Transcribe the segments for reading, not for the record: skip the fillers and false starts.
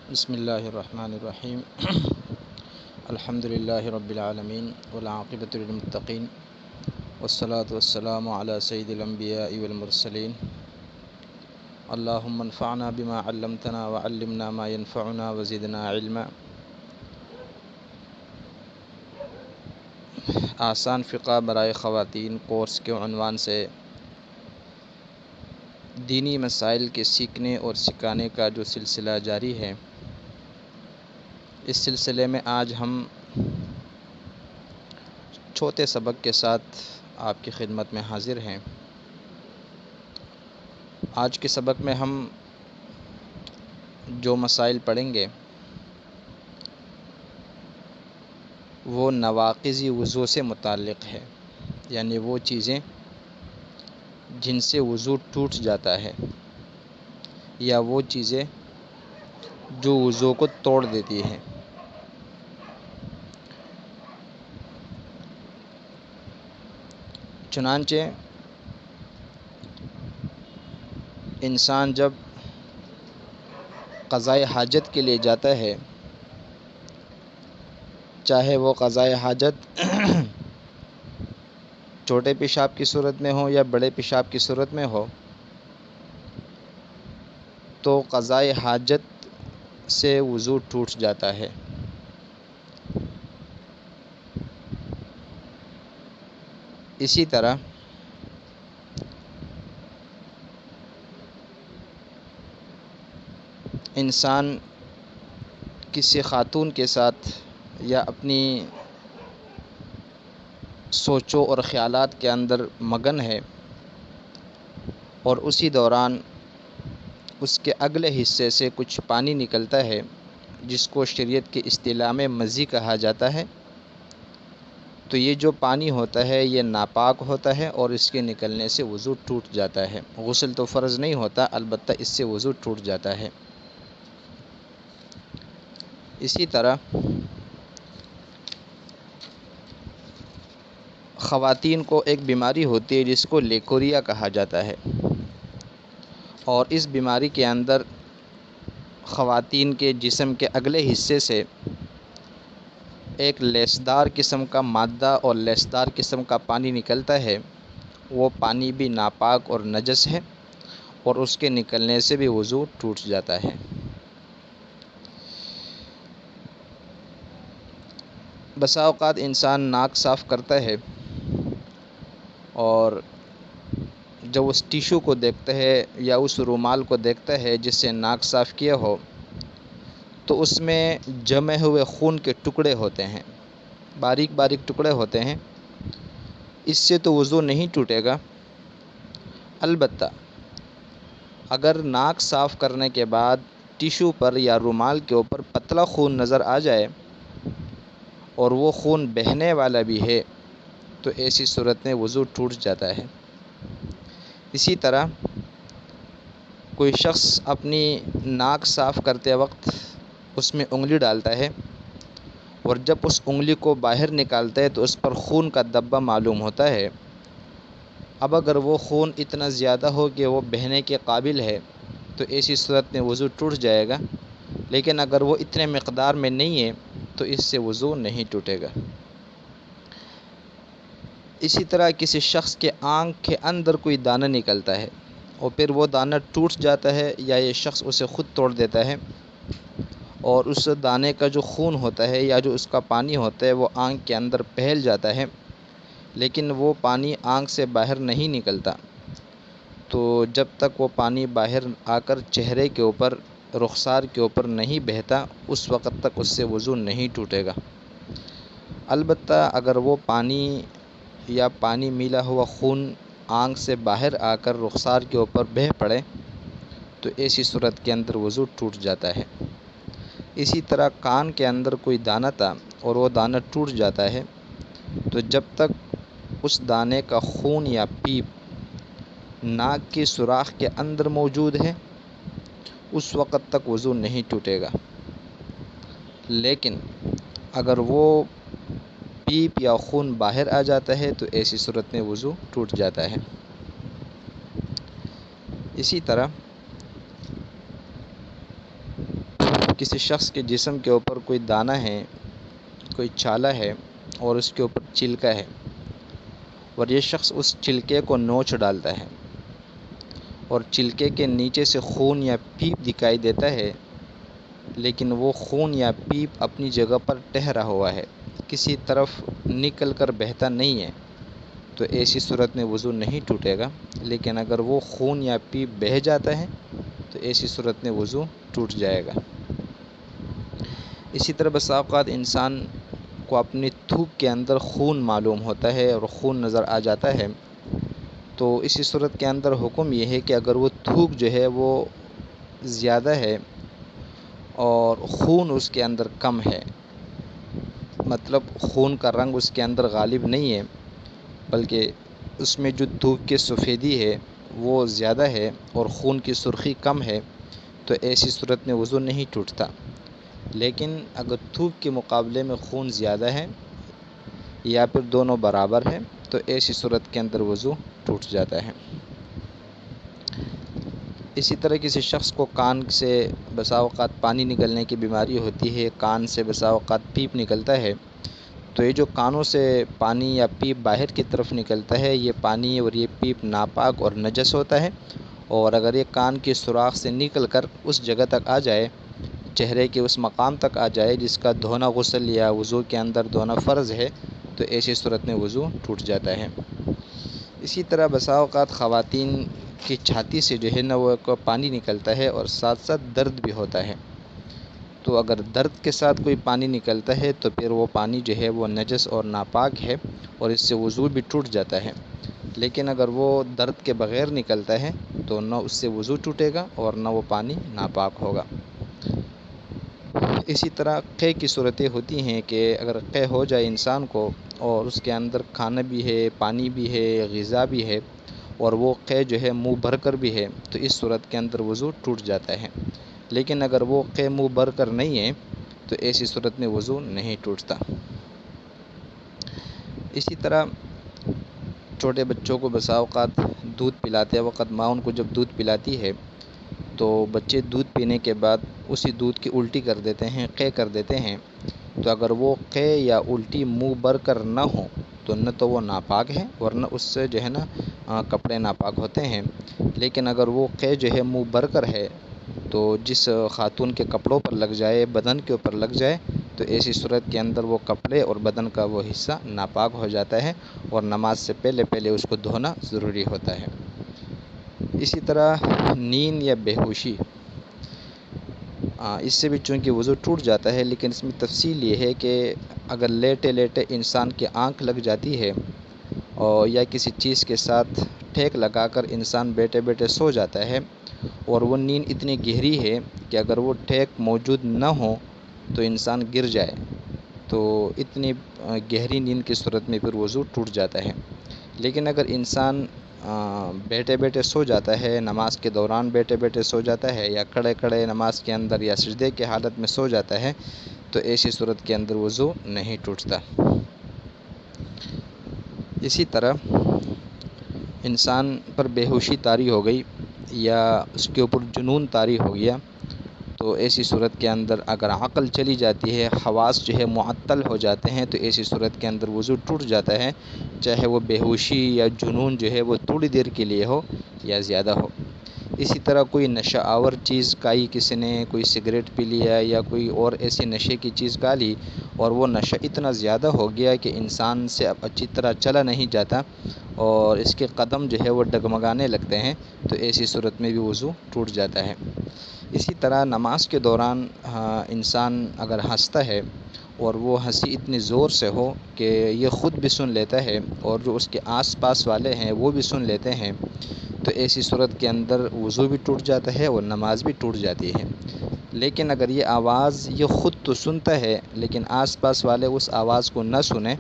بسم اللہ الرحمن الرحیم الحمد للہ رب العالمین والعاقبۃ للمتقین والصلاة والسلام علی سید الانبیاء والمرسلین اللہم انفعنا بما علمتنا وعلمنا ما ينفعنا وزدنا علما۔ آسان فقہ برائے خواتین کورس کے عنوان سے دینی مسائل کے سیکھنے اور سکھانے کا جو سلسلہ جاری ہے، اس سلسلے میں آج ہم چھوٹے سبق کے ساتھ آپ کی خدمت میں حاضر ہیں۔ آج کے سبق میں ہم جو مسائل پڑھیں گے وہ نواقض وضو سے متعلق ہے، یعنی وہ چیزیں جن سے وضو ٹوٹ جاتا ہے یا وہ چیزیں جو وضو کو توڑ دیتی ہیں۔ چنانچہ انسان جب قضائے حاجت کے لیے جاتا ہے، چاہے وہ قضائے حاجت چھوٹے پیشاب کی صورت میں ہو یا بڑے پیشاب کی صورت میں ہو، تو قضائے حاجت سے وضو ٹوٹ جاتا ہے۔ اسی طرح انسان کسی خاتون کے ساتھ یا اپنی سوچوں اور خیالات کے اندر مگن ہے اور اسی دوران اس کے اگلے حصے سے کچھ پانی نکلتا ہے، جس کو شریعت کے اصطلاح میں مزی کہا جاتا ہے، تو یہ جو پانی ہوتا ہے یہ ناپاک ہوتا ہے اور اس کے نکلنے سے وضو ٹوٹ جاتا ہے۔ غسل تو فرض نہیں ہوتا، البتہ اس سے وضو ٹوٹ جاتا ہے۔ اسی طرح خواتین کو ایک بیماری ہوتی ہے جس کو لیکوریا کہا جاتا ہے، اور اس بیماری کے اندر خواتین کے جسم کے اگلے حصے سے ایک لیسدار قسم کا مادہ اور لیسدار قسم کا پانی نکلتا ہے۔ وہ پانی بھی ناپاک اور نجس ہے اور اس کے نکلنے سے بھی وضو ٹوٹ جاتا ہے۔ بسا اوقات انسان ناک صاف کرتا ہے اور جب اس ٹیشو کو دیکھتا ہے یا اس رومال کو دیکھتا ہے جس سے ناک صاف کیا ہو، تو اس میں جمے ہوئے خون کے ٹکڑے ہوتے ہیں، باریک باریک ٹکڑے ہوتے ہیں۔ اس سے تو وضو نہیں ٹوٹے گا، البتہ اگر ناک صاف کرنے کے بعد ٹیشو پر یا رومال کے اوپر پتلا خون نظر آ جائے اور وہ خون بہنے والا بھی ہے تو ایسی صورت میں وضو ٹوٹ جاتا ہے۔ اسی طرح کوئی شخص اپنی ناک صاف کرتے وقت اس میں انگلی ڈالتا ہے اور جب اس انگلی کو باہر نکالتا ہے تو اس پر خون کا دبا معلوم ہوتا ہے۔ اب اگر وہ خون اتنا زیادہ ہو کہ وہ بہنے کے قابل ہے تو ایسی صورت میں وضو ٹوٹ جائے گا، لیکن اگر وہ اتنے مقدار میں نہیں ہے تو اس سے وضو نہیں ٹوٹے گا۔ اسی طرح کسی شخص کے آنکھ کے اندر کوئی دانہ نکلتا ہے اور پھر وہ دانہ ٹوٹ جاتا ہے یا یہ شخص اسے خود توڑ دیتا ہے، اور اس دانے کا جو خون ہوتا ہے یا جو اس کا پانی ہوتا ہے وہ آنکھ کے اندر پھیل جاتا ہے، لیکن وہ پانی آنکھ سے باہر نہیں نکلتا، تو جب تک وہ پانی باہر آ کر چہرے کے اوپر، رخسار کے اوپر نہیں بہتا، اس وقت تک اس سے وضو نہیں ٹوٹے گا۔ البتہ اگر وہ پانی یا پانی ملا ہوا خون آنکھ سے باہر آ کر رخسار کے اوپر بہہ پڑے تو ایسی صورت کے اندر وضو ٹوٹ جاتا ہے۔ اسی طرح کان کے اندر کوئی دانہ تھا اور وہ دانہ ٹوٹ جاتا ہے، تو جب تک اس دانے کا خون یا پیپ ناک کی سوراخ کے اندر موجود ہے اس وقت تک وضو نہیں ٹوٹے گا، لیکن اگر وہ پیپ یا خون باہر آ جاتا ہے تو ایسی صورت میں وضو ٹوٹ جاتا ہے۔ اسی طرح کسی شخص کے جسم کے اوپر کوئی دانہ ہے، کوئی چھالا ہے اور اس کے اوپر چلکا ہے، اور یہ شخص اس چلکے کو نوچ ڈالتا ہے اور چلکے کے نیچے سے خون یا پیپ دکھائی دیتا ہے، لیکن وہ خون یا پیپ اپنی جگہ پر ٹھہرا ہوا ہے، کسی طرف نکل کر بہتا نہیں ہے، تو ایسی صورت میں وضو نہیں ٹوٹے گا۔ لیکن اگر وہ خون یا پیپ بہہ جاتا ہے تو ایسی صورت میں وضو ٹوٹ جائے گا۔ اسی طرح بسا اوقات انسان کو اپنی تھوک کے اندر خون معلوم ہوتا ہے اور خون نظر آ جاتا ہے، تو اسی صورت کے اندر حکم یہ ہے کہ اگر وہ تھوک جو ہے وہ زیادہ ہے اور خون اس کے اندر کم ہے، مطلب خون کا رنگ اس کے اندر غالب نہیں ہے بلکہ اس میں جو تھوک کی سفیدی ہے وہ زیادہ ہے اور خون کی سرخی کم ہے، تو ایسی صورت میں وضو نہیں ٹوٹتا۔ لیکن اگر تھوک کے مقابلے میں خون زیادہ ہے یا پھر دونوں برابر ہے تو ایسی صورت کے اندر وضو ٹوٹ جاتا ہے۔ اسی طرح کسی شخص کو کان سے بسا اوقات پانی نکلنے کی بیماری ہوتی ہے، کان سے بسا اوقات پیپ نکلتا ہے، تو یہ جو کانوں سے پانی یا پیپ باہر کی طرف نکلتا ہے، یہ پانی اور یہ پیپ ناپاک اور نجس ہوتا ہے، اور اگر یہ کان کے سوراخ سے نکل کر اس جگہ تک آ جائے، چہرے کے اس مقام تک آ جائے جس کا دھونا غسل یا وضو کے اندر دھونا فرض ہے، تو ایسی صورت میں وضو ٹوٹ جاتا ہے۔ اسی طرح بسا اوقات خواتین کی چھاتی سے جو ہے نا وہ پانی نکلتا ہے اور ساتھ ساتھ درد بھی ہوتا ہے، تو اگر درد کے ساتھ کوئی پانی نکلتا ہے تو پھر وہ پانی جو ہے وہ نجس اور ناپاک ہے اور اس سے وضو بھی ٹوٹ جاتا ہے۔ لیکن اگر وہ درد کے بغیر نکلتا ہے تو نہ اس سے وضو ٹوٹے گا اور نہ وہ پانی ناپاک ہوگا۔ اسی طرح قے کی صورتیں ہوتی ہیں کہ اگر قے ہو جائے انسان کو اور اس کے اندر کھانا بھی ہے، پانی بھی ہے، غذا بھی ہے، اور وہ قے جو ہے منہ بھر کر بھی ہے، تو اس صورت کے اندر وضو ٹوٹ جاتا ہے۔ لیکن اگر وہ قے منہ بھر کر نہیں ہے تو ایسی صورت میں وضو نہیں ٹوٹتا۔ اسی طرح چھوٹے بچوں کو بسا اوقات دودھ پلاتے وقت ماں ان کو جب دودھ پلاتی ہے تو بچے دودھ پینے کے بعد اسی دودھ کی الٹی کر دیتے ہیں، قے کر دیتے ہیں، تو اگر وہ قے یا الٹی منہ بھر کر نہ ہو تو نہ تو وہ ناپاک ہے ورنہ اس سے جو ہے نا کپڑے ناپاک ہوتے ہیں۔ لیکن اگر وہ قے جو ہے منہ بھر کر ہے تو جس خاتون کے کپڑوں پر لگ جائے، بدن کے اوپر لگ جائے، تو ایسی صورت کے اندر وہ کپڑے اور بدن کا وہ حصہ ناپاک ہو جاتا ہے اور نماز سے پہلے اس کو دھونا ضروری ہوتا ہے۔ اسی طرح نیند یا بے ہوشی، اس سے بھی چونکہ وضو ٹوٹ جاتا ہے، لیکن اس میں تفصیل یہ ہے کہ اگر لیٹے لیٹے انسان کی آنکھ لگ جاتی ہے اور یا کسی چیز کے ساتھ ٹھیک لگا کر انسان بیٹھے بیٹھے سو جاتا ہے اور وہ نیند اتنی گہری ہے کہ اگر وہ ٹھیک موجود نہ ہو تو انسان گر جائے، تو اتنی گہری نیند کی صورت میں پھر وضو ٹوٹ جاتا ہے۔ لیکن اگر انسان بیٹھے بیٹھے سو جاتا ہے، نماز کے دوران بیٹھے بیٹھے سو جاتا ہے یا کھڑے کھڑے نماز کے اندر یا سجدے کی حالت میں سو جاتا ہے، تو ایسی صورت کے اندر وضو نہیں ٹوٹتا۔ اسی طرح انسان پر بے ہوشی طاری ہو گئی یا اس کے اوپر جنون طاری ہو گیا، تو ایسی صورت کے اندر اگر عقل چلی جاتی ہے، حواس جو ہے معطل ہو جاتے ہیں، تو ایسی صورت کے اندر وضو ٹوٹ جاتا ہے، چاہے وہ بے ہوشی یا جنون جو ہے وہ تھوڑی دیر کے لیے ہو یا زیادہ ہو۔ اسی طرح کوئی نشہ آور چیز کھائی کسی نے، کوئی سگریٹ پی لیا یا کوئی اور ایسی نشے کی چیز کھا لی اور وہ نشہ اتنا زیادہ ہو گیا کہ انسان سے اب اچھی طرح چلا نہیں جاتا اور اس کے قدم جو ہے وہ ڈگمگانے لگتے ہیں، تو ایسی صورت میں بھی وضو ٹوٹ جاتا ہے۔ اسی طرح نماز کے دوران انسان اگر ہنستا ہے اور وہ ہنسی اتنی زور سے ہو کہ یہ خود بھی سن لیتا ہے اور جو اس کے آس پاس والے ہیں وہ بھی سن لیتے ہیں، تو ایسی صورت کے اندر وضو بھی ٹوٹ جاتا ہے اور نماز بھی ٹوٹ جاتی ہے۔ لیکن اگر یہ آواز یہ خود تو سنتا ہے لیکن آس پاس والے اس آواز کو نہ سنیں،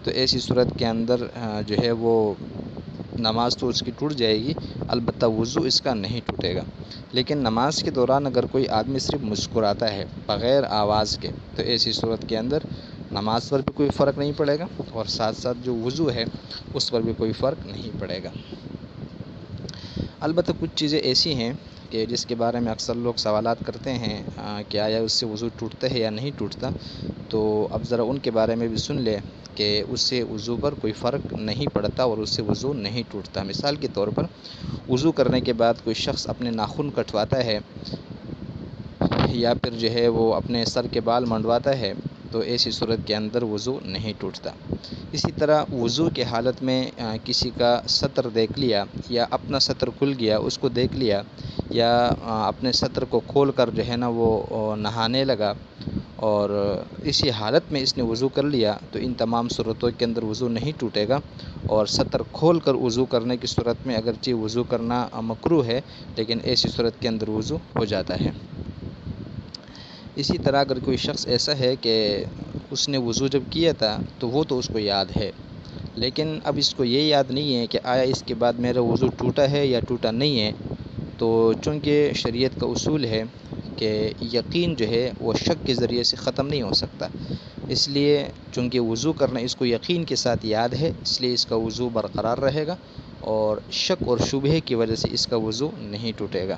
تو ایسی صورت کے اندر جو ہے وہ نماز تو اس کی ٹوٹ جائے گی، البتہ وضو اس کا نہیں ٹوٹے گا۔ لیکن نماز کے دوران اگر کوئی آدمی صرف مسکراتا ہے بغیر آواز کے، تو ایسی صورت کے اندر نماز پر بھی کوئی فرق نہیں پڑے گا اور ساتھ ساتھ جو وضو ہے اس پر بھی کوئی فرق نہیں پڑے گا۔ البتہ کچھ چیزیں ایسی ہیں کہ جس کے بارے میں اکثر لوگ سوالات کرتے ہیں کہ آیا اس سے وضو ٹوٹتا ہے یا نہیں ٹوٹتا، تو اب ذرا ان کے بارے میں بھی سن لے کہ اس سے وضو پر کوئی فرق نہیں پڑتا اور اس سے وضو نہیں ٹوٹتا۔ مثال کے طور پر وضو کرنے کے بعد کوئی شخص اپنے ناخن کٹواتا ہے یا پھر جو ہے وہ اپنے سر کے بال منڈواتا ہے، تو ایسی صورت کے اندر وضو نہیں ٹوٹتا۔ اسی طرح وضو کے حالت میں کسی کا سطر دیکھ لیا یا اپنا سطر کھل گیا اس کو دیکھ لیا، یا اپنے سطر کو کھول کر جو ہے نا وہ نہانے لگا، اور اسی حالت میں اس نے وضو کر لیا، تو ان تمام صورتوں کے اندر وضو نہیں ٹوٹے گا۔ اور سطر کھول کر وضو کرنے کی صورت میں اگرچہ وضو کرنا مکروہ ہے، لیکن ایسی صورت کے اندر وضو ہو جاتا ہے۔ اسی طرح اگر کوئی شخص ایسا ہے کہ اس نے وضو جب کیا تھا تو وہ تو اس کو یاد ہے، لیکن اب اس کو یہ یاد نہیں ہے کہ آیا اس کے بعد میرا وضو ٹوٹا ہے یا ٹوٹا نہیں ہے، تو چونکہ شریعت کا اصول ہے کہ یقین جو ہے وہ شک کے ذریعے سے ختم نہیں ہو سکتا، اس لیے چونکہ وضو کرنا اس کو یقین کے ساتھ یاد ہے، اس لیے اس کا وضو برقرار رہے گا، اور شک اور شبہے کی وجہ سے اس کا وضو نہیں ٹوٹے گا۔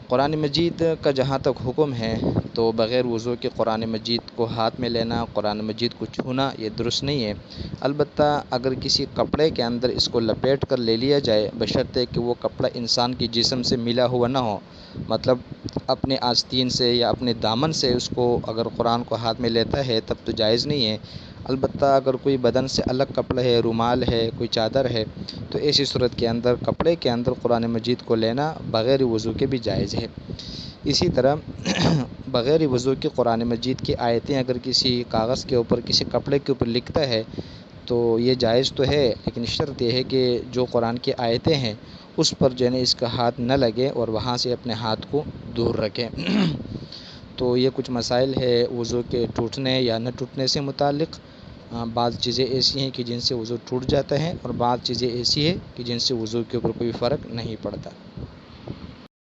قرآن مجید کا جہاں تک حکم ہے تو بغیر وضو کے قرآن مجید کو ہاتھ میں لینا، قرآن مجید کو چھونا یہ درست نہیں ہے۔ البتہ اگر کسی کپڑے کے اندر اس کو لپیٹ کر لے لیا جائے، بشرطے کہ وہ کپڑا انسان کی جسم سے ملا ہوا نہ ہو، مطلب اپنے آستین سے یا اپنے دامن سے اس کو اگر قرآن کو ہاتھ میں لیتا ہے تب تو جائز نہیں ہے۔ البتہ اگر کوئی بدن سے الگ کپڑا ہے، رومال ہے، کوئی چادر ہے، تو ایسی صورت کے اندر کپڑے کے اندر قرآن مجید کو لینا بغیر وضو کے بھی جائز ہے۔ اسی طرح بغیر وضو کے قرآن مجید کی آیتیں اگر کسی کاغذ کے اوپر، کسی کپڑے کے اوپر لکھتا ہے تو یہ جائز تو ہے، لیکن شرط یہ ہے کہ جو قرآن کی آیتیں ہیں اس پر جو ہے نا اس کا ہاتھ نہ لگے اور وہاں سے اپنے ہاتھ کو دور رکھے۔ تو یہ کچھ مسائل ہے وضو کے ٹوٹنے یا نہ ٹوٹنے سے متعلق۔ بعض چیزیں ایسی ہیں کہ جن سے وضو ٹوٹ جاتا ہے، اور بعض چیزیں ایسی ہیں کہ جن سے وضو کے اوپر کوئی فرق نہیں پڑتا۔